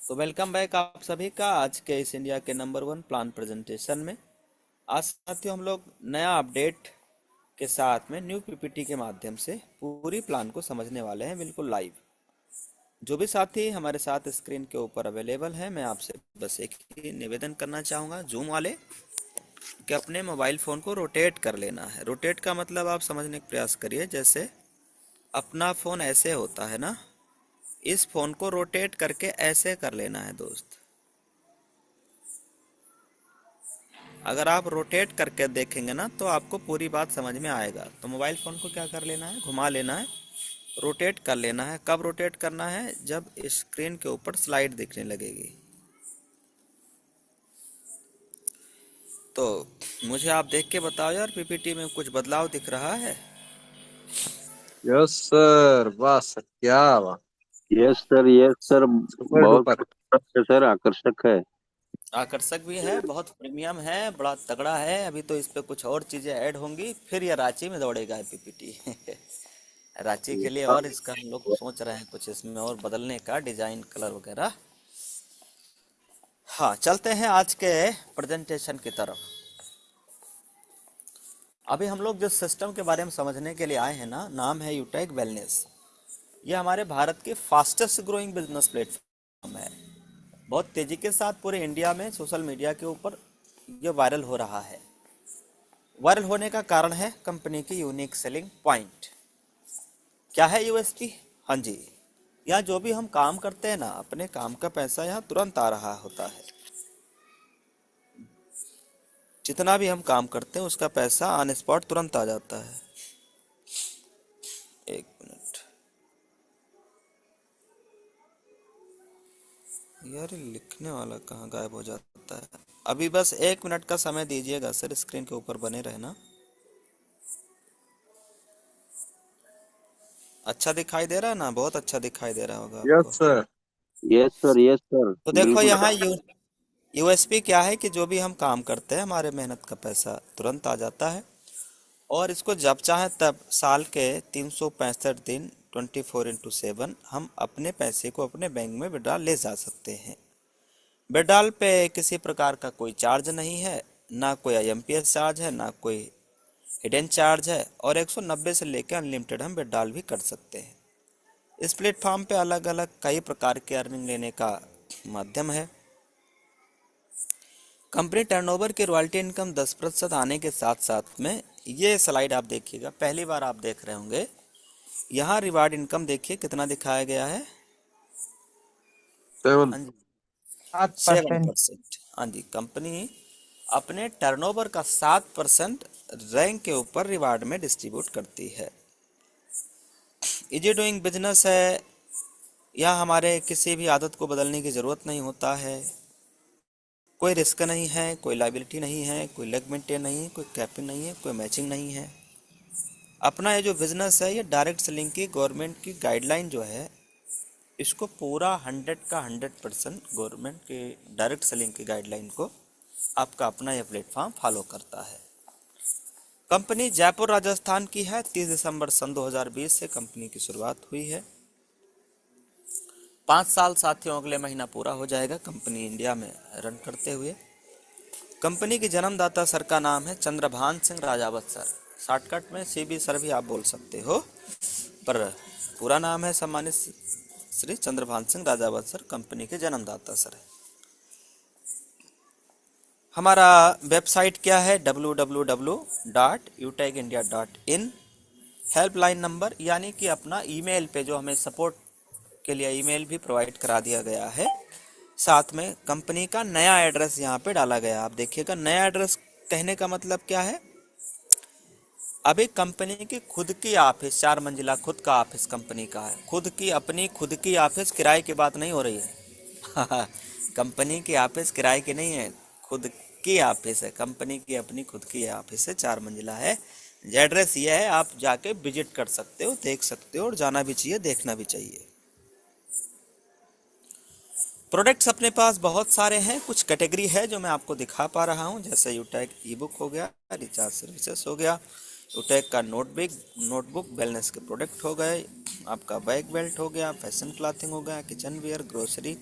तो welcome back आप सभी का आज के इस इंडिया के नंबर वन प्लान प्रेजेंटेशन में। आज साथियों हम लोग नया अपडेट के साथ में न्यू पीपीटी के माध्यम से पूरी प्लान को समझने वाले हैं, बिल्कुल लाइव। जो भी साथी हमारे साथ स्क्रीन के ऊपर अवेलेबल हैं, मैं आपसे बस एक ही निवेदन करना चाहूँगा जूम वाले कि अपने मोबाइल फ़ोन को रोटेट कर लेना है। रोटेट का मतलब आप समझने का प्रयास करिए, जैसे अपना फ़ोन ऐसे होता है ना, इस फ़ोन को रोटेट करके ऐसे कर लेना है दोस्त। अगर आप रोटेट करके देखेंगे ना तो आपको पूरी बात समझ में आएगा। तो मोबाइल फ़ोन को क्या कर लेना है, घुमा लेना है, रोटेट कर लेना है। कब रोटेट करना है, जब स्क्रीन के ऊपर स्लाइड दिखने लगेगी। तो मुझे आप देख के बताओ यार, पीपीटी में कुछ बदलाव दिख रहा है? यस सर, वाह सर, क्या वाह। यस सर सुपर बहुत डुपर। खूबसूरत है सर, आकर्षक है। आकर्षक भी है, बहुत प्रीमियम है, बड़ा तगड़ा है। अभी तो इस पे कुछ और चीज़ें ऐड होंगी, फिर ये रांची में दौड़ेगा पीपीटी। रांची के लिए और इसका हम लोग सोच रहे हैं कुछ इसमें और बदलने का, डिजाइन कलर वगैरह। हाँ, चलते हैं आज के प्रेजेंटेशन की तरफ। अभी हम लोग जिस सिस्टम के बारे में समझने के लिए आए हैं ना, नाम है यूटेक वेलनेस। ये हमारे भारत के फास्टेस्ट ग्रोइंग बिजनेस प्लेटफॉर्म है। बहुत तेजी के साथ पूरे इंडिया में सोशल मीडिया के ऊपर ये वायरल हो रहा है। वायरल होने का कारण है कंपनी की यूनिक सेलिंग पॉइंट। क्या है यूएसपी? हाँ जी, यहाँ जो भी हम काम करते हैं ना, अपने काम का पैसा यहाँ तुरंत आ रहा होता है। जितना भी हम काम करते हैं उसका पैसा ऑन स्पॉट तुरंत आ जाता है। एक मिनट यार, ये लिखने वाला कहाँ गायब हो जाता है? अभी बस 1 मिनट का समय दीजिएगा सर, स्क्रीन के ऊपर बने रहना। अच्छा दिखाई दे रहा है ना? बहुत अच्छा दिखाई दे रहा होगा यस आपको। सर। यस सर तो देखो बिल्कुल यहाँ सर। यूएसपी क्या है कि जो भी हम काम करते हैं हमारे मेहनत का पैसा तुरंत आ जाता है। और इसको जब चाहे तब साल के 365 दिन 24x7 हम अपने पैसे को अपने बैंक में विड्रॉ ले जा सकते हैं। विड्रॉल पे किसी प्रकार का कोई चार्ज नहीं है, ना कोई आईएमपीएस चार्ज है, ना कोई हिडन चार्ज है। और 190 से लेकर अनलिमिटेड हम विड्रॉल भी कर सकते हैं। इस प्लेटफॉर्म पे अलग अलग कई प्रकार के अर्निंग लेने का माध्यम है। कंपनी टर्नओवर की रॉयल्टी इनकम 10% आने के साथ साथ में, ये स्लाइड आप देखिएगा, पहली बार आप देख रहे होंगे। यहाँ रिवार्ड इनकम देखिए कितना दिखाया गया है। 7। हाँ जी, 7%। 7%। हाँ जी, कंपनी अपने टर्नओवर का 7% रैंक के ऊपर रिवार्ड में डिस्ट्रीब्यूट करती है। इजी डूइंग बिजनेस है। यहाँ हमारे किसी भी आदत को बदलने की ज़रूरत नहीं होता है। कोई रिस्क नहीं है, कोई लाइबिलिटी नहीं है, कोई लेग मेंटेन नहीं है, कोई कैपिंग नहीं है, कोई मैचिंग नहीं है। अपना ये जो बिजनेस है, ये डायरेक्ट सेलिंग की गवर्नमेंट की गाइडलाइन जो है, इसको पूरा 100% गवर्नमेंट के डायरेक्ट सेलिंग की गाइडलाइन को आपका अपना यह प्लेटफॉर्म फॉलो करता है। कंपनी जयपुर राजस्थान की है। 30 दिसंबर सन 2020 से कंपनी की शुरुआत हुई है। 5 साल साथियों अगले महीना पूरा हो जाएगा कंपनी इंडिया में रन करते हुए। कंपनी के जन्मदाता सर का नाम है चंद्रभान सिंह राजावत सर। शॉर्टकट में सीबी सर भी आप बोल सकते हो, पर पूरा नाम है सम्मानित श्री चंद्रभान सिंह राजावत सर, कंपनी के जन्मदाता सर है। हमारा वेबसाइट क्या है? www.utecindia.in। हेल्पलाइन नंबर यानी कि अपना ईमेल पे जो हमें सपोर्ट के लिए ईमेल भी प्रोवाइड करा दिया गया है। साथ में कंपनी का नया एड्रेस यहाँ पे डाला गया। आप देखिएगा, नया एड्रेस कहने का मतलब क्या है? अभी कंपनी की खुद की ऑफिस, 4 मंजिला खुद का ऑफिस कंपनी का है। खुद की अपनी खुद की ऑफिस, किराए की बात नहीं हो रही है। कंपनी की ऑफिस किराए की नहीं है, खुद की ऑफिस है। कंपनी की अपनी खुद की ऑफिस है, 4 मंजिला है। एड्रेस ये है, आप जाके विजिट कर सकते हो, देख सकते हो, और जाना भी चाहिए, देखना भी चाहिए। प्रोडक्ट्स अपने पास बहुत सारे हैं। कुछ कैटेगरी है जो मैं आपको दिखा पा रहा हूँ, जैसे यूटेक ई बुक हो गया, रिचार्ज सर्विसेज हो गया, यूटेक का नोटबुक वेलनेस के प्रोडक्ट हो गए, आपका बैग बेल्ट हो गया, फैशन क्लॉथिंग हो गया, किचन वेयर, ग्रोसरी,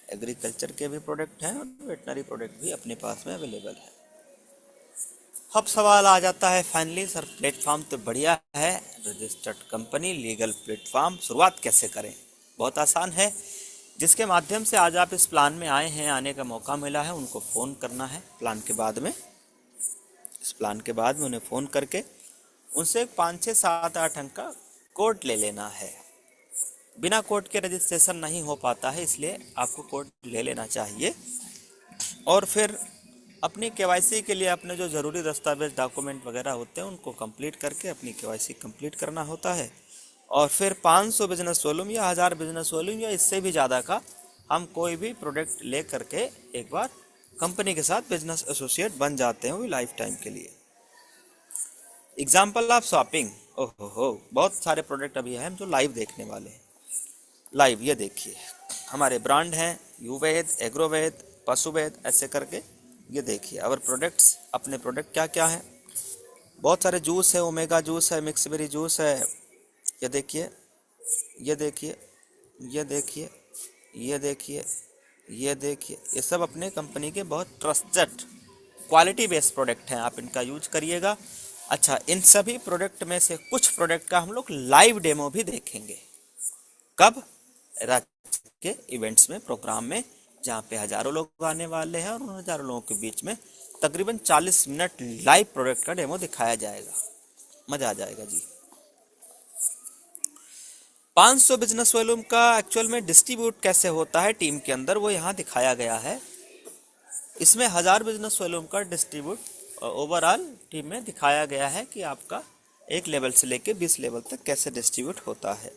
एग्रीकल्चर के भी प्रोडक्ट हैं और वेटनरी प्रोडक्ट भी अपने पास में अवेलेबल है। अब सवाल आ जाता है फाइनली, सर प्लेटफॉर्म तो बढ़िया है, रजिस्टर्ड कंपनी, लीगल प्लेटफॉर्म, शुरुआत कैसे करें? बहुत आसान है। जिसके माध्यम से आज आप इस प्लान में आए हैं, आने का मौका मिला है, उनको फ़ोन करना है प्लान के बाद में। इस प्लान के बाद में उन्हें फ़ोन करके उनसे 5, 6, 7, 8 अंक का कोड ले लेना है। बिना कोड के रजिस्ट्रेशन नहीं हो पाता है, इसलिए आपको कोड ले लेना चाहिए। और फिर अपनी केवाईसी के लिए अपने जो ज़रूरी दस्तावेज डॉक्यूमेंट वगैरह होते हैं उनको कंप्लीट करके अपनी केवाईसी कंप्लीट करना होता है। और फिर 500 बिजनेस वॉल्यूम या 1000 बिजनेस वॉल्यूम या इससे भी ज़्यादा का हम कोई भी प्रोडक्ट ले करके एक बार कंपनी के साथ बिजनेस एसोसिएट बन जाते हैं, वो लाइफ टाइम के लिए। एग्जाम्पल ऑफ शॉपिंग, ओहो बहुत सारे प्रोडक्ट अभी हैं जो लाइव देखने वाले हैं। लाइव ये देखिए, हमारे ब्रांड हैं युवेद, एग्रोवेद, पशुवेद, ऐसे करके ये देखिए अवर प्रोडक्ट्स। अपने प्रोडक्ट क्या क्या हैं? बहुत सारे जूस है, ओमेगा जूस है, मिक्स बेरी जूस है, ये देखिए, ये देखिए, ये देखिए, ये देखिए, ये देखिए, ये सब अपने कंपनी के बहुत ट्रस्टेड क्वालिटी बेस्ड प्रोडक्ट हैं, आप इनका यूज करिएगा। अच्छा, इन सभी प्रोडक्ट में से कुछ प्रोडक्ट का हम लोग लाइव डेमो भी देखेंगे। कब? राज्य के इवेंट्स में, प्रोग्राम में, जहाँ पे हजारों लोग आने वाले हैं और उन हजारों लोगों के बीच में तकरीबन 40 मिनट लाइव प्रोडक्ट का डेमो दिखाया जाएगा। मजा आ जाएगा जी। 500 बिजनेस वॉल्यूम का एक्चुअल में डिस्ट्रीब्यूट कैसे होता है टीम के अंदर, वो यहाँ दिखाया गया है। इसमें 1000 बिजनेस वॉल्यूम का डिस्ट्रीब्यूट ओवरऑल टीम में दिखाया गया है कि आपका एक लेवल से लेके 20 लेवल तक कैसे डिस्ट्रीब्यूट होता है।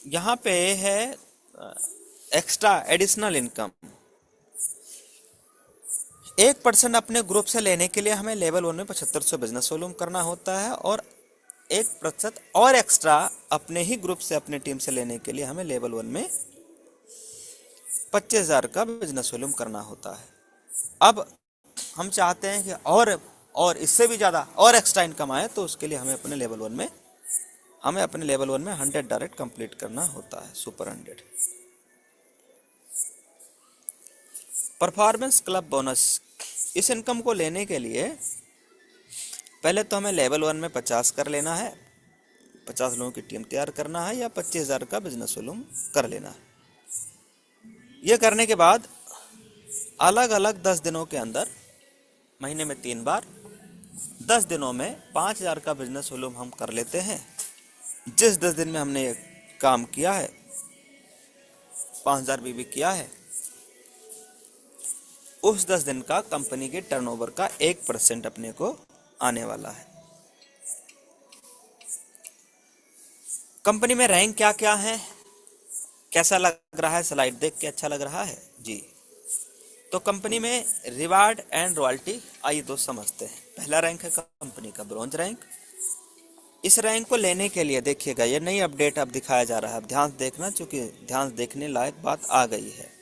यहाँ पे है एक्स्ट्रा एडिशनल इनकम। 1% अपने ग्रुप से लेने के लिए हमें लेवल 1 में 7500 बिजनेस वॉल्यूम करना होता है, और 1% और एक्स्ट्रा अपने ही ग्रुप से, अपने टीम से लेने के लिए हमें लेवल 1 में 25,000 का बिजनेस वॉल्यूम करना होता है। अब हम चाहते हैं कि और इससे भी ज़्यादा और एक्स्ट्रा इनकम आए, तो उसके लिए हमें अपने लेवल 1 में 100 डायरेक्ट कंप्लीट करना होता है, सुपर 100। परफॉर्मेंस क्लब बोनस, इस इनकम को लेने के लिए पहले तो हमें लेवल 1 में 50 कर लेना है, 50 लोगों की टीम तैयार करना है, या 25,000 का बिजनेस वॉल्यूम कर लेना है। ये करने के बाद अलग अलग 10 दिनों के अंदर, महीने में 3 बार, 10 दिनों में 5,000 का बिजनेस वॉल्यूम हम कर लेते हैं। जिस 10 दिन में हमने ये काम किया है, 5,000 भी किया है, उस 10 दिन का कंपनी के टर्नओवर का 1% अपने को आने वाला है। कंपनी में रैंक क्या क्या है, कैसा लग रहा है? स्लाइड देख के अच्छा लग रहा है जी। तो कंपनी में रिवार्ड एंड रॉयल्टी, आइए तो समझते हैं। पहला रैंक है कंपनी का ब्रॉन्ज रैंक। इस रैंक को लेने के लिए देखिएगा, ये नई अपडेट अब दिखाया जा रहा है, अब ध्यान देखना, चूंकि ध्यान देखने लायक बात आ गई है।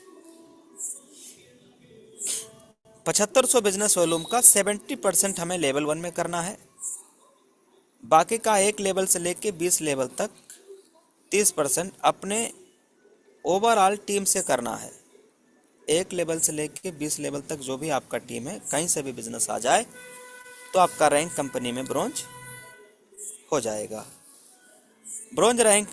7500 बिजनेस वॉल्यूम का 70% हमें लेवल 1 में करना है, बाकी का एक लेवल से लेके 20 लेवल तक 30% अपने ओवरऑल टीम से करना है। एक लेवल से लेके 20 लेवल तक जो भी आपका टीम है, कहीं से भी बिजनेस आ जाए तो आपका रैंक कंपनी में ब्रॉन्ज हो जाएगा। ब्रॉन्ज रैंक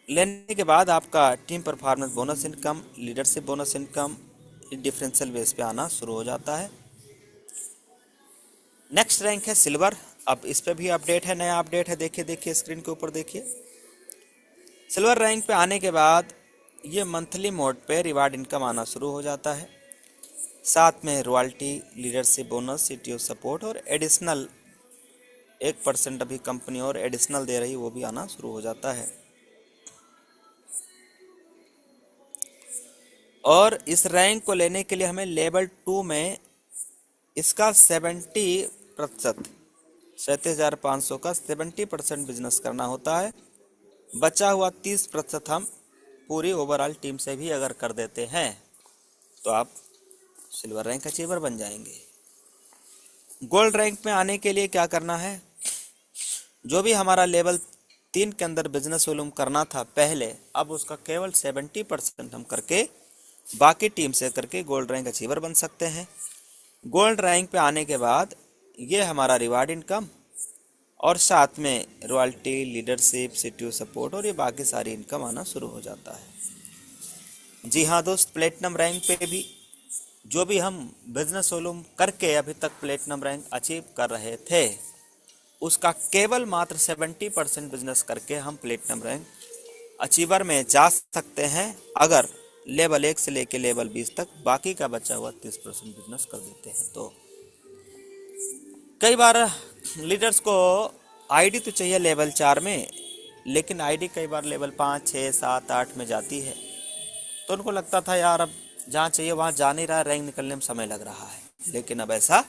लेने के बाद आपका team performance bonus income, leadership bonus income differential base पे आना शुरू हो जाता है। नेक्स्ट रैंक है सिल्वर। अब इस पे भी अपडेट है, नया अपडेट है, देखिए स्क्रीन के ऊपर देखिए। सिल्वर रैंक पे आने के बाद ये मंथली मोड पे रिवार्ड इनकम आना शुरू हो जाता है, साथ में royalty, leadership bonus, CTO support और एडिशनल 1% अभी कंपनी और एडिशनल दे रही, वो भी आना शुरू हो जाता है। और इस रैंक को लेने के लिए हमें लेवल 2 में इसका 70%, 37,500 का 70% बिजनेस करना होता है। बचा हुआ 30% हम पूरी ओवरऑल टीम से भी अगर कर देते हैं तो आप सिल्वर रैंक अचीवर बन जाएंगे। गोल्ड रैंक में आने के लिए क्या करना है? जो भी हमारा लेवल 3 के अंदर बिजनेस वॉल्यूम करना था पहले, अब उसका केवल 70% हम करके बाकी टीम से करके गोल्ड रैंक अचीवर बन सकते हैं। गोल्ड रैंक पे आने के बाद ये हमारा रिवार्ड इनकम और साथ में रॉयल्टी, लीडरशिप, सीटीओ सपोर्ट और ये बाकी सारी इनकम आना शुरू हो जाता है। जी हाँ दोस्त, प्लेटिनम रैंक पे भी जो भी हम बिजनेस वॉल्यूम करके अभी तक प्लेटिनम रैंक अचीव कर रहे थे, उसका केवल मात्र 70% बिजनेस करके हम प्लेटिनम रैंक अचीवर में जा सकते हैं। अगर लेवल 1 से लेके लेवल 20 तक बाकी का बचा हुआ 30% बिजनेस कर देते हैं तो कई बार लीडर्स को आईडी तो चाहिए लेवल 4 में, लेकिन आईडी कई बार लेवल 5, 6, 7, 8 में जाती है, तो उनको लगता था यार अब जहाँ चाहिए वहाँ जा नहीं रहा, रैंक निकलने में समय लग रहा है। लेकिन अब ऐसा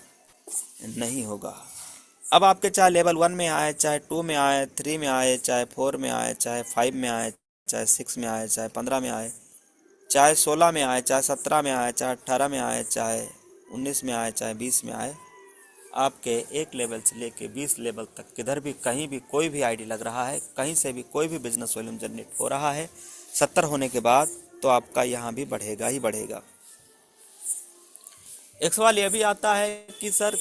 नहीं होगा। अब आपके चाहे लेवल 1 में आए, चाहे 2 में आए, 3 में आए, चाहे 4 में आए, चाहे 5 में आए, चाहे 6 में आए, चाहे 15 में आए, चाहे 16 में आए, चाहे 17 में आए, चाहे 18 में आए, चाहे 19 में आए, चाहे 20 में आए, आपके 1 लेवल से लेके 20 लेवल तक किधर भी कहीं भी कोई भी आईडी लग रहा है, कहीं से भी कोई भी बिजनेस वॉल्यूम जनरेट हो रहा है 70 होने के बाद, तो आपका यहाँ भी बढ़ेगा ही बढ़ेगा। एक सवाल यह भी आता है कि सर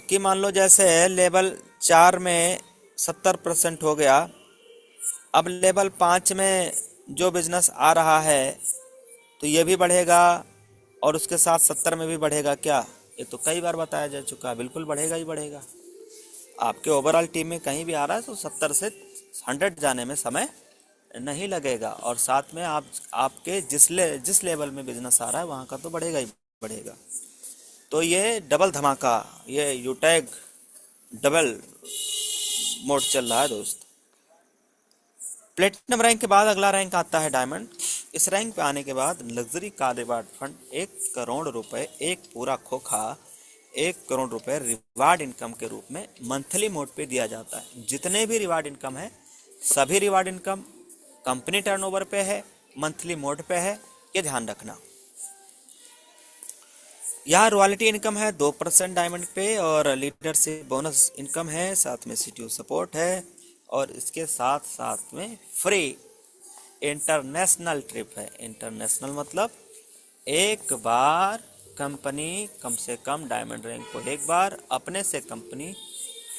कि मान लो जैसे लेवल 4 में 70% हो गया, अब लेवल 5 में जो बिजनेस आ रहा है तो ये भी बढ़ेगा और उसके साथ 70 में भी बढ़ेगा क्या? ये तो कई बार बताया जा चुका है, बिल्कुल बढ़ेगा ही बढ़ेगा। आपके ओवरऑल टीम में कहीं भी आ रहा है तो 70 से 100 जाने में समय नहीं लगेगा, और साथ में आपके जिस लेवल में बिजनेस आ रहा है वहाँ का तो बढ़ेगा ही बढ़ेगा। तो ये डबल धमाका, ये यूटैग डबल मोड चल रहा है दोस्त। प्लेटिनम रैंक के बाद अगला रैंक आता है डायमंड। इस रैंक पे आने के बाद luxury car reward fund 1 crore रुपए, एक पूरा खोखा 1 करोड़ रुपए रिवार्ड इनकम के रूप में मंथली मोड पे दिया जाता है। जितने भी रिवार्ड इनकम है सभी रिवार्ड इनकम कंपनी टर्नओवर पे है, मंथली मोड पे है, ये ध्यान रखना। यहाँ रॉयल्टी इनकम है 2% डायमंड पे, और लीडरशिप बोनस इनकम है, साथ में सीटीओ सपोर्ट है, और इसके साथ साथ में फ्री इंटरनेशनल ट्रिप है। इंटरनेशनल मतलब एक बार कंपनी कम से कम डायमंड रैंक को एक बार अपने से कंपनी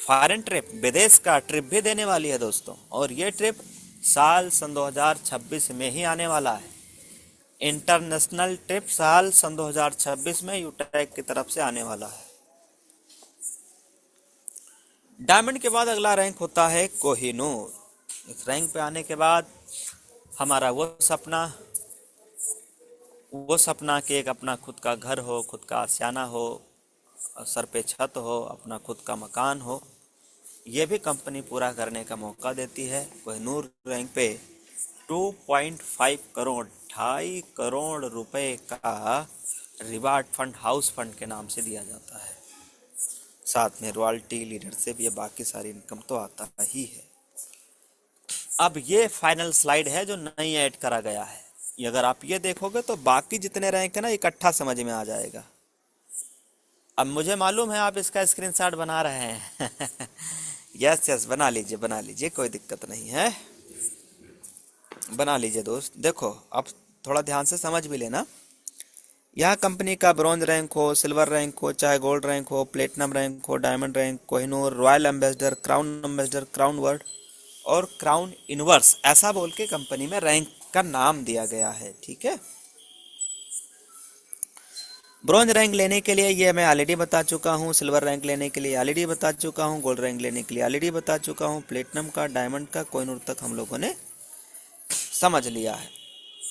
फॉरेन ट्रिप, विदेश का ट्रिप भी देने वाली है दोस्तों, और ये ट्रिप साल सन 2026 में ही आने वाला है। इंटरनेशनल ट्रिप साल सन 2026 में यूटैग की तरफ से आने वाला है। डायमंड के बाद अगला रैंक होता है कोहिनूर। इस रैंक पे आने के बाद हमारा वो सपना कि एक अपना खुद का घर हो, खुद का आशियाना हो, सर पे छत हो, अपना खुद का मकान हो, ये भी कंपनी पूरा करने का मौका देती है। कोहिनूर रैंक पे 2.5 करोड़ 2.5 करोड़ रुपए का रिवार्ड फंड हाउस फंड के नाम से दिया जाता है। साथ में रॉयल्टी, लीडरशिप, ये बाकी सारी इनकम तो आता ही है। अब ये फाइनल स्लाइड है जो नई ऐड करा गया है। ये अगर आप ये देखोगे तो बाकी जितने रैंक है ना इकट्ठा समझ में आ जाएगा। अब मुझे मालूम है आप इसका स्क्रीनशॉट बना रहे हैं यस बना लीजिए, कोई दिक्कत नहीं है, बना लीजिए दोस्त। देखो अब थोड़ा ध्यान से समझ भी लेना। यहाँ कंपनी का ब्रॉन्ज रैंक हो, सिल्वर रैंक हो, चाहे गोल्ड रैंक हो, प्लेटिनम रैंक हो, diamond rank, Kohinoor, royal ambassador, crown world और क्राउन इनवर्स, ऐसा बोल के कंपनी में रैंक का नाम दिया गया है। ठीक है, ब्रॉन्ज रैंक लेने के लिए ये मैं ऑलरेडी बता चुका हूँ, सिल्वर रैंक लेने के लिए ऑलरेडी बता चुका हूँ, गोल्ड रैंक लेने के लिए ऑलरेडी बता चुका हूँ, प्लेटिनम का, डायमंड का, कोहिनूर तक हम लोगों ने समझ लिया है।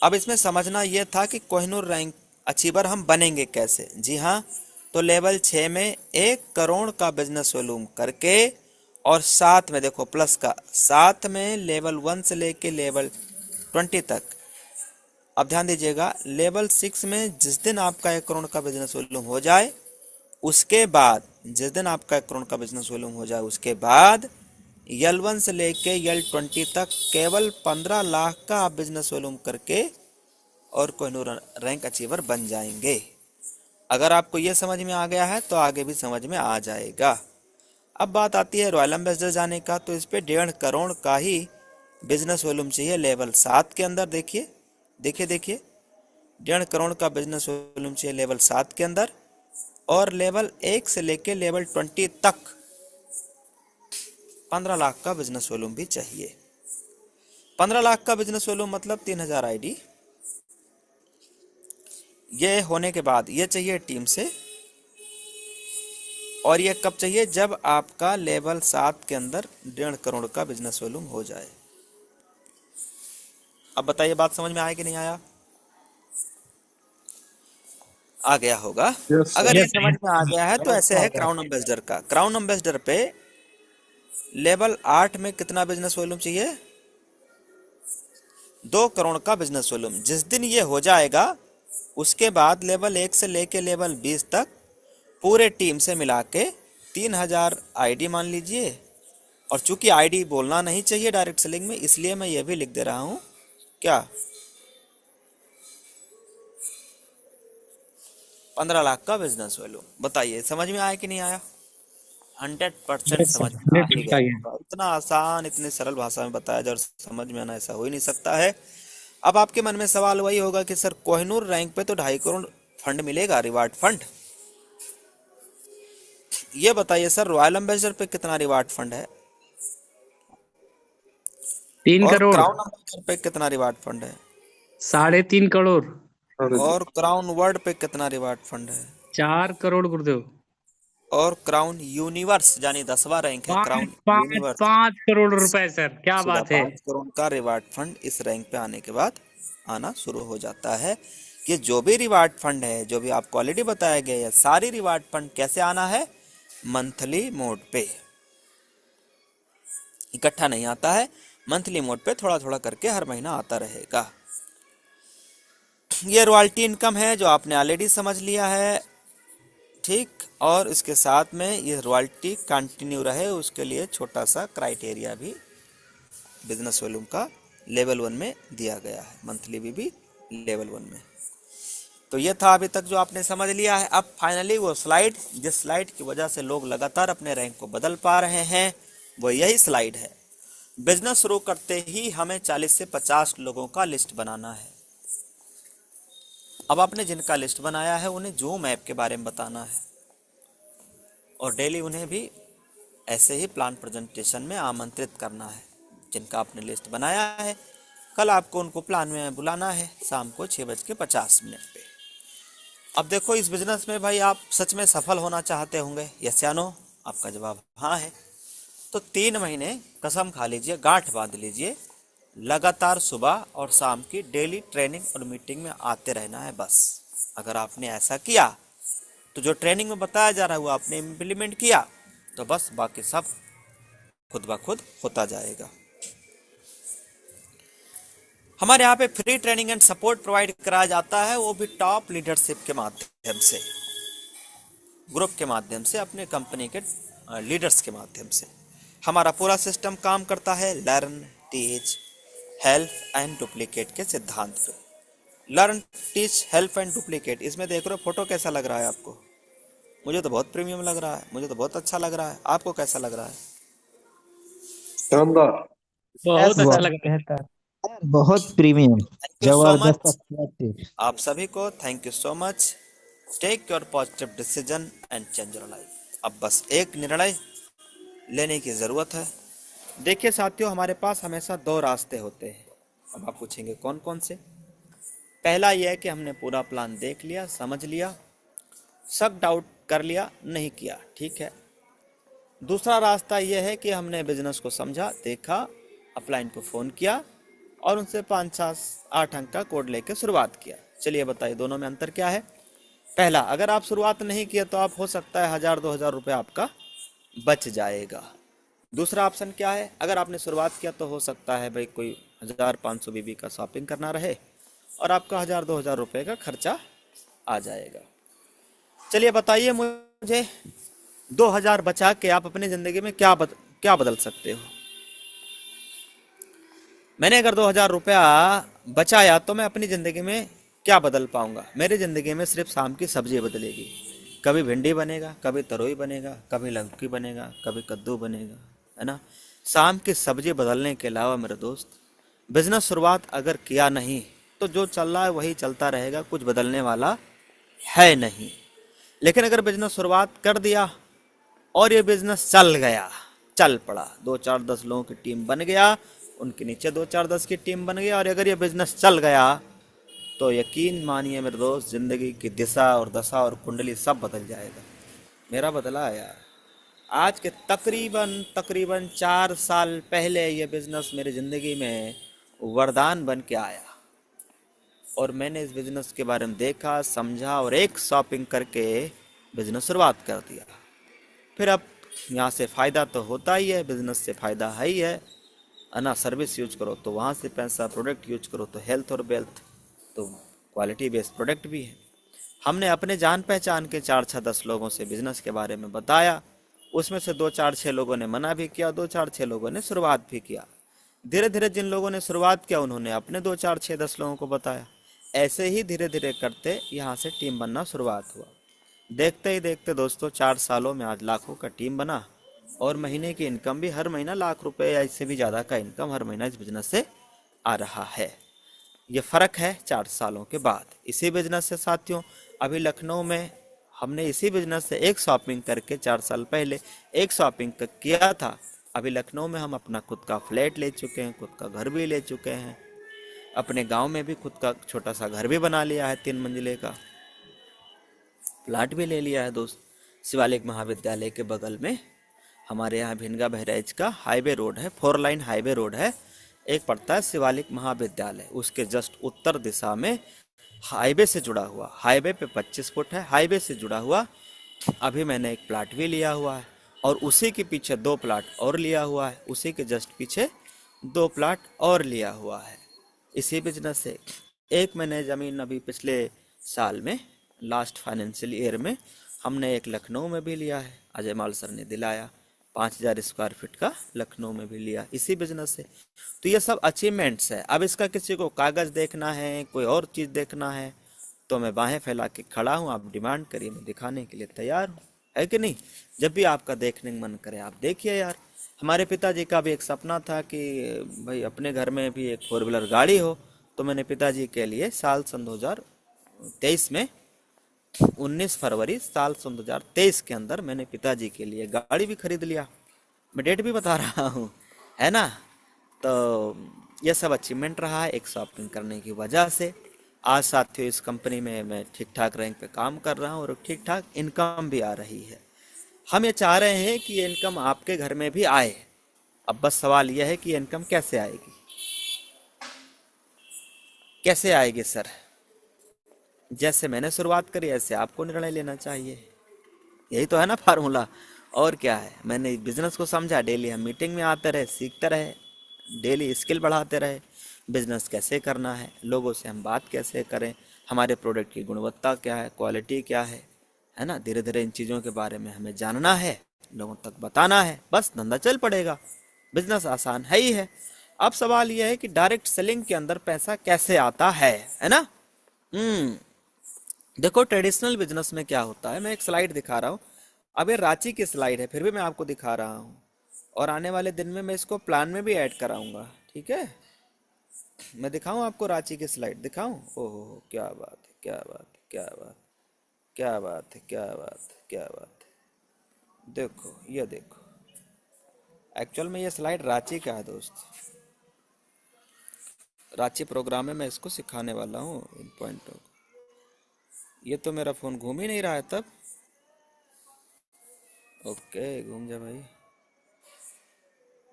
अब इसमें समझना यह था कि कोहिनूर रैंक अचीवर हम बनेंगे कैसे। जी हाँ, तो लेवल 6 में 1 करोड़ का बिजनेस वॉल्यूम करके, और साथ में देखो प्लस का, साथ में लेवल 1 से लेके लेवल 20 तक। अब ध्यान दीजिएगा, लेवल 6 में जिस दिन आपका 1 करोड़ का बिजनेस वॉल्यूम हो जाए उसके बाद, जिस दिन आपका 1 करोड़ का बिजनेस वॉल्यूम हो जाए उसके बाद L1 से लेके L20 तक केवल 15 लाख का आप बिजनेस वॉल्यूम करके और कोहिनूर रैंक अचीवर बन जाएंगे। अगर आपको ये समझ में आ गया है तो आगे भी समझ में आ जाएगा। अब बात आती है रॉयल एम्बेसडर जाने का, तो इस पे 1.5 करोड़ का ही बिजनेस वॉल्यूम चाहिए लेवल 7 के अंदर। देखिए देखिए देखिए, 1.5 करोड़ का बिजनेस वॉल्यूम चाहिए लेवल 7 के अंदर, और लेवल 1 से लेके लेवल 20 तक 15 लाख का बिजनेस वॉल्यूम भी चाहिए। 15 लाख का बिजनेस वॉल्यूम मतलब 3000 आईडी। ये होने के बाद ये चाहिए टीम से, और ये कब चाहिए? जब आपका लेवल 7 के अंदर 1.5 करोड़ का बिजनेस वॉल्यूम हो जाए। अब बताइए बात समझ में आया कि नहीं आया? आ गया होगा। यस अगर सर। ये यस समझ में आ गया है तो समझ ऐसे में आ है गया। क्राउन एम्बेसडर का। क्राउन एम्बेसडर पे लेवल 8 में कितना बिजनेस वॉल्यूम चाहिए? 2 करोड़ का बिजनेस वॉल्यूम। जिस दिन ये हो जाएगा उसके बाद लेवल 1 से लेके लेवल 20 तक पूरे टीम से मिला के 3000 आईडी मान लीजिए। और चूंकि आईडी बोलना नहीं चाहिए डायरेक्ट सेलिंग में, इसलिए मैं ये भी लिख दे रहा हूं क्या, 15 लाख का बिजनेस वैल्यू। बताइए समझ में आया कि नहीं आया? 100% यस समझ सर, में आ ही 100% गया आई है। होगा। इतना आसान, इतनी सरल भाषा में बताया जाए और समझ में आना, ऐसा हो ही नहीं सकता है। अब आपके मन में सवाल वही होगा कि सर कोहिनूर रैंक पे तो 2.5 करोड़ फंड मिलेगा, रिवार्ड फंड। ये बताइए सर रॉयल एम्बेसडर पे कितना रिवार्ड फंड है, 3 और करोड़ क्राउन एम्बेसडर पे कितना रिवार्ड फंड है, 3.5 करोड़ अरे जी, और क्राउन वर्ल्ड पे कितना रिवार्ड फंड है, 4 करोड़ गुरुदेव। और क्राउन यूनिवर्स यानी 10वां रैंक है पाँच क्राउन पाँच यूनिवर्स, 5 करोड़ रुपए सर, क्या सीधा बात है। 5 करोड़ का रिवार्ड फंड इस रैंक पे आने के बाद आना शुरू हो जाता है। कि जो भी रिवार्ड फंड है, जो भी आपको ऑलरेडी बताया गया है, सारी रिवार्ड फंड कैसे आना है? मंथली मोड पे, इकट्ठा नहीं आता है। मंथली मोड पे थोड़ा थोड़ा करके हर महीना आता रहेगा। ये रॉयल्टी इनकम है जो आपने ऑलरेडी समझ लिया है, ठीक। और इसके साथ में ये रॉयल्टी कंटिन्यू रहे उसके लिए छोटा सा क्राइटेरिया भी बिजनेस वॉल्यूम का लेवल 1 में दिया गया है, मंथली भी लेवल 1 में। तो ये था अभी तक जो आपने समझ लिया है। अब फाइनली वो स्लाइड, जिस स्लाइड की वजह से लोग लगातार अपने रैंक को बदल पा रहे हैं, वो यही स्लाइड है। बिजनेस शुरू करते ही हमें 40 से 50 लोगों का लिस्ट बनाना है। अब आपने जिनका लिस्ट बनाया है उन्हें जूम ऐप के बारे में बताना है, और डेली उन्हें भी ऐसे ही प्लान प्रेजेंटेशन में आमंत्रित करना है। जिनका आपने लिस्ट बनाया है कल आपको उनको प्लान में बुलाना है शाम को 6:50 पे। अब देखो इस बिजनेस में भाई आप सच में सफल होना चाहते होंगे, यस या नो? आपका जवाब हाँ है। तो 3 महीने कसम खा लीजिए, गांठ बांध लीजिए, लगातार सुबह और शाम की डेली ट्रेनिंग और मीटिंग में आते रहना है बस। अगर आपने ऐसा किया तो जो ट्रेनिंग में बताया जा रहा है वो आपने इम्प्लीमेंट किया तो बस बाकी सब खुद ब खुद होता जाएगा। हमारे यहाँ पे free training and support provide कराया जाता है, वो भी टॉप लीडरशिप के माध्यम से, ग्रुप के माध्यम से, अपने कंपनी के लीडर्स के माध्यम से। हमारा पूरा सिस्टम काम करता है learn, teach, help and duplicate के सिद्धांत पे। Learn, teach, help and duplicate, इसमें देख रहे हो फोटो कैसा लग रहा है आपको? मुझे तो बहुत प्रीमियम लग रहा है, मुझे तो बहुत अच्छा लग रहा है। आपको कैसा लग रहा है? शानदार। बहुत अच्छा बहुत लग रहा है। बेहतर, बहुत प्रीमियम, थैंक यू सो जबरदस्त, मच अट्रैक्टिव। आप सभी को, thank you so much. Take your positive decision and change your life. अब बस एक निर्णय लेने की ज़रूरत है। देखिए साथियों, हमारे पास हमेशा 2 रास्ते होते हैं। अब आप पूछेंगे कौन कौन से? पहला यह है कि हमने पूरा प्लान देख लिया, समझ लिया, शक डाउट कर लिया, नहीं किया, ठीक है। दूसरा रास्ता यह है कि हमने बिजनेस को समझा, देखा, अपलाइन को फ़ोन किया और उनसे 5-8 अंक का कोड लेके शुरुआत किया। चलिए बताइए दोनों में अंतर क्या है? पहला, अगर आप शुरुआत नहीं किया तो आप हो सकता है 1000-2000 रुपये आपका बच जाएगा। दूसरा ऑप्शन क्या है? अगर आपने शुरुआत किया तो हो सकता है भाई कोई 1500 बीबी का शॉपिंग करना रहे और आपका 1000-2000 रुपये का खर्चा आ जाएगा। चलिए बताइए मुझे, 2000 बचा के आप अपनी ज़िंदगी में क्या बदल सकते हो? मैंने अगर 2000 रुपया बचाया तो मैं अपनी ज़िंदगी में क्या बदल पाऊंगा? मेरी ज़िंदगी में सिर्फ शाम की सब्जी बदलेगी, कभी भिंडी बनेगा, कभी तरोई बनेगा, कभी लौकी बनेगा, कभी कद्दू बनेगा, है ना। शाम की सब्जी बदलने के अलावा मेरे दोस्त, बिजनेस शुरुआत अगर किया नहीं तो जो चल रहा है वही चलता रहेगा, कुछ बदलने वाला है नहीं। लेकिन अगर बिजनेस शुरुआत कर दिया और ये बिजनेस चल गया, चल पड़ा, 2 4 10 लोगों की टीम बन गया, उनके नीचे 2 4 10 की टीम बन गया, और अगर ये बिजनेस चल गया तो यकीन मानिए मेरे दोस्त, जिंदगी की दिशा और दशा और कुंडली सब बदल जाएगा। मेरा बदला है यार। आज के तकरीबन तकरीबन 4 साल पहले ये बिजनेस मेरी जिंदगी में वरदान बन के आया, और मैंने इस बिजनेस के बारे में देखा, समझा, और एक शॉपिंग करके बिजनेस शुरुआत कर दिया। फिर अब यहाँ से फ़ायदा तो होता ही है, बिजनेस से फ़ायदा है ना। सर्विस यूज करो तो वहाँ से पैसा, प्रोडक्ट यूज करो तो हेल्थ और वेल्थ, तो क्वालिटी बेस्ड प्रोडक्ट भी है। हमने अपने जान पहचान के 4 6 10 लोगों से बिजनेस के बारे में बताया, उसमें से 2 4 6 लोगों ने मना भी किया, 2 4 6 लोगों ने शुरुआत भी किया। धीरे धीरे जिन लोगों ने शुरुआत किया उन्होंने अपने 2 4 6 10 लोगों को बताया। ऐसे ही धीरे धीरे करते यहाँ से टीम बनना शुरुआत हुआ। देखते ही देखते दोस्तों 4 सालों में आज लाखों का टीम बना, और महीने की इनकम भी हर महीना ₹1,00,000 या इससे भी ज़्यादा का इनकम हर महीना इस बिजनेस से आ रहा है। ये फ़र्क है 4 सालों के बाद। इसी बिजनेस से साथियों, अभी लखनऊ में हमने इसी बिजनेस से एक शॉपिंग करके 4 साल पहले एक शॉपिंग किया था। अभी लखनऊ में हम अपना खुद का फ्लैट ले चुके हैं, खुद का घर भी ले चुके हैं, अपने गांव में भी खुद का छोटा सा घर भी बना लिया है, 3 मंजिले का प्लाट भी ले लिया है दोस्त। शिवालिक महाविद्यालय के बगल में हमारे यहाँ भिनगा बहराइच का हाईवे रोड है, 4 लाइन हाईवे रोड है, एक पड़ता है शिवालिक महाविद्यालय, उसके जस्ट उत्तर दिशा में हाईवे से जुड़ा हुआ, हाईवे पे 25 फुट है, हाईवे से जुड़ा हुआ अभी मैंने एक प्लाट भी लिया हुआ है, और उसी के पीछे 2 प्लाट और लिया हुआ है, उसी के जस्ट पीछे 2 प्लाट और लिया हुआ है। इसी बिजनेस से एक मैंने ज़मीन अभी पिछले साल में, लास्ट फाइनेंशियल ईयर में, हमने एक लखनऊ में भी लिया है, अजय माल सर ने दिलाया, 5,000 स्क्वायर फीट का लखनऊ में भी लिया इसी बिजनेस से। तो ये सब अचीवमेंट्स है। अब इसका किसी को कागज़ देखना है, कोई और चीज़ देखना है, तो मैं बाहें फैला के खड़ा हूँ, आप डिमांड करिए, मैं दिखाने के लिए तैयार हूँ, है कि नहीं। जब भी आपका देखने का मन करे आप देखिए यार। हमारे पिताजी का भी एक सपना था कि भाई अपने घर में भी एक 4 व्हीलर गाड़ी हो, तो मैंने पिताजी के लिए साल सन 2023 में 19 फरवरी साल सन 2023 के अंदर मैंने पिताजी के लिए गाड़ी भी खरीद लिया। मैं डेट भी बता रहा हूँ, है ना। तो यह सब अचीवमेंट रहा है एक शॉपिंग करने की वजह से। आज साथियों इस कंपनी में मैं ठीक ठाक रैंक पे काम कर रहा हूँ, और ठीक ठाक इनकम भी आ रही है। हम ये चाह रहे हैं कि ये इनकम आपके घर में भी आए। अब बस सवाल यह है कि ये इनकम कैसे आएगी, कैसे आएगी सर। जैसे मैंने शुरुआत करी ऐसे आपको निर्णय लेना चाहिए, यही तो है ना फार्मूला, और क्या है। मैंने बिजनेस को समझा, डेली हम मीटिंग में आते रहे, सीखते रहे, डेली स्किल बढ़ाते रहे, बिजनेस कैसे करना है, लोगों से हम बात कैसे करें, हमारे प्रोडक्ट की गुणवत्ता क्या है, क्वालिटी क्या है ना। धीरे धीरे इन चीज़ों के बारे में हमें जानना है, लोगों तक बताना है, बस धंधा चल पड़ेगा। बिजनेस आसान है ही है। अब सवाल यह है कि डायरेक्ट सेलिंग के अंदर पैसा कैसे आता है ना। देखो ट्रेडिशनल बिजनेस में क्या होता है, मैं एक स्लाइड दिखा रहा हूँ। अब ये रांची की स्लाइड है, फिर भी मैं आपको दिखा रहा हूँ, और आने वाले दिन में मैं इसको प्लान में भी ऐड कराऊंगा, ठीक है। मैं दिखाऊं आपको रांची की स्लाइड दिखाऊं। ओहो क्या बात है, क्या बात है, क्या बात, क्या बात है, क्या बात है, क्या बात है। देखो ये देखो, एक्चुअल में ये स्लाइड रांची का है दोस्त। रांची प्रोग्राम में मैं इसको सिखाने वाला हूँ इन पॉइंटों को। ये तो मेरा फोन घूम ही नहीं रहा है तब। ओके घूम जा भाई,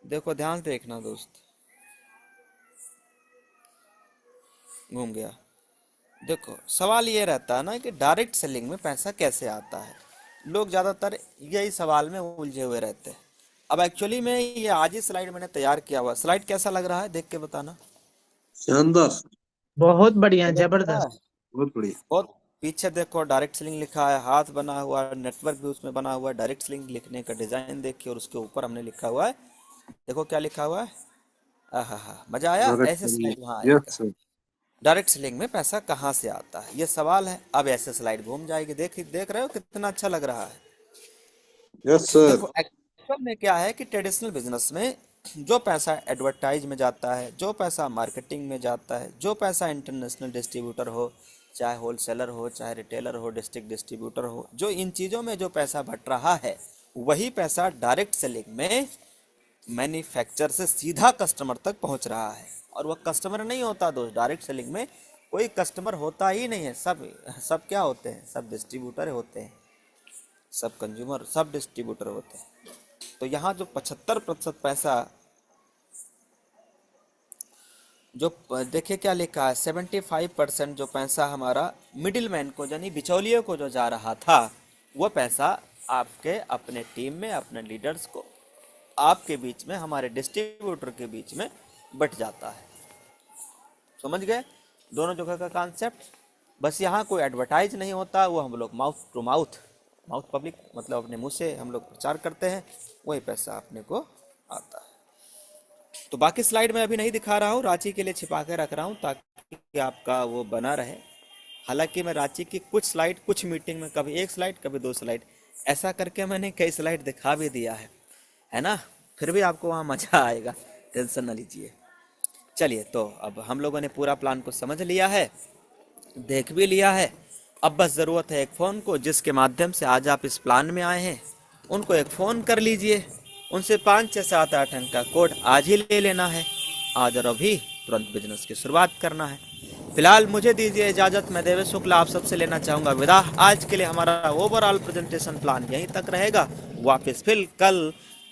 देखो ध्यान से देखना दोस्त, घूम गया। देखो सवाल ये रहता है ना कि डायरेक्ट सेलिंग में पैसा कैसे आता है। लोग ज़्यादातर यही सवाल में उलझे हुए रहते हैं। अब एक्चुअली में ये आज ही स्लाइड मैंने तैयार किया हुआ। स्लाइड कैसा लग रहा है देख के बताना। शानदार। बहुत बढ़िया, गजब लग रहा जबरदस्त। है बहुत बढ़िया। बहुत। पीछे देखो डायरेक्ट सेलिंग लिखा है, हाथ बना हुआ है, नेटवर्क भी उसमें बना हुआ है। डायरेक्ट सेलिंग लिखने का डिजाइन देखिए, और उसके ऊपर हमने लिखा हुआ है, देखो क्या लिखा हुआ है। आहा हा, मजा आया, ऐसे स्लाइड वहाँ यस आएगा। सर। डायरेक्ट सेलिंग में पैसा कहाँ से आता है, ये सवाल है। अब ऐसे स्लाइड घूम जाएगी, देख रहे हो कितना अच्छा लग रहा है। Yes sir. देखो एक्चुअल में क्या है कि ट्रेडिशनल बिजनेस में जो पैसा एडवर्टाइज में जाता है, जो पैसा मार्केटिंग में जाता है, जो पैसा इंटरनेशनल डिस्ट्रीब्यूटर हो, चाहे होलसेलर हो, चाहे रिटेलर हो, डिस्ट्रिक्ट डिस्ट्रीब्यूटर हो, जो इन चीज़ों में जो पैसा बट रहा है, वही पैसा डायरेक्ट सेलिंग में मैन्युफैक्चर से सीधा कस्टमर तक पहुंच रहा है। और वह कस्टमर नहीं होता दोस्त, डायरेक्ट सेलिंग में कोई कस्टमर होता ही नहीं है। सब क्या होते हैं, सब डिस्ट्रीब्यूटर होते हैं, सब कंज्यूमर, सब डिस्ट्रीब्यूटर होते हैं। तो यहाँ जो 75% पैसा जो देखिए क्या लिखा है, 75% जो पैसा हमारा मिडिल मैन को यानी बिचौलियों को जो जा रहा था, वो पैसा आपके अपने टीम में, अपने लीडर्स को, आपके बीच में, हमारे डिस्ट्रीब्यूटर के बीच में बट जाता है। समझ गए दोनों जगह का कॉन्सेप्ट। बस यहाँ कोई एडवर्टाइज नहीं होता, वो हम लोग माउथ टू माउथ पब्लिक मतलब अपने मुंह से हम लोग प्रचार करते हैं, वही पैसा अपने को आता है। तो बाकी स्लाइड मैं अभी नहीं दिखा रहा हूँ, रांची के लिए छिपा के रख रहा हूँ ताकि आपका वो बना रहे। हालांकि मैं रांची की कुछ स्लाइड, कुछ मीटिंग में कभी एक स्लाइड, कभी 2 स्लाइड, ऐसा करके मैंने कई स्लाइड दिखा भी दिया है ना। फिर भी आपको वहाँ मजा आएगा, टेंशन ना लीजिए। चलिए, तो अब हम लोगों ने पूरा प्लान को समझ लिया है, देख भी लिया है। अब बस ज़रूरत है एक फ़ोन को, जिसके माध्यम से आज आप इस प्लान में आए हैं, उनको एक फ़ोन कर लीजिए, उनसे 5, 6, 7, 8 अंक का कोड आज ही ले लेना है। आज और अभी तुरंत बिजनेस की शुरुआत करना है। फिलहाल मुझे दीजिए इजाज़त, मैं देवेश शुक्ला आप सबसे लेना चाहूँगा विदा। आज के लिए हमारा ओवरऑल प्रेजेंटेशन प्लान यहीं तक रहेगा। वापस फिर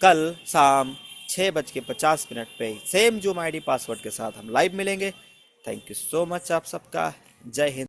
कल शाम 6:50 पे सेम जूम ID पासवर्ड के साथ हम लाइव मिलेंगे। थैंक यू सो मच आप सबका। जय हिंद।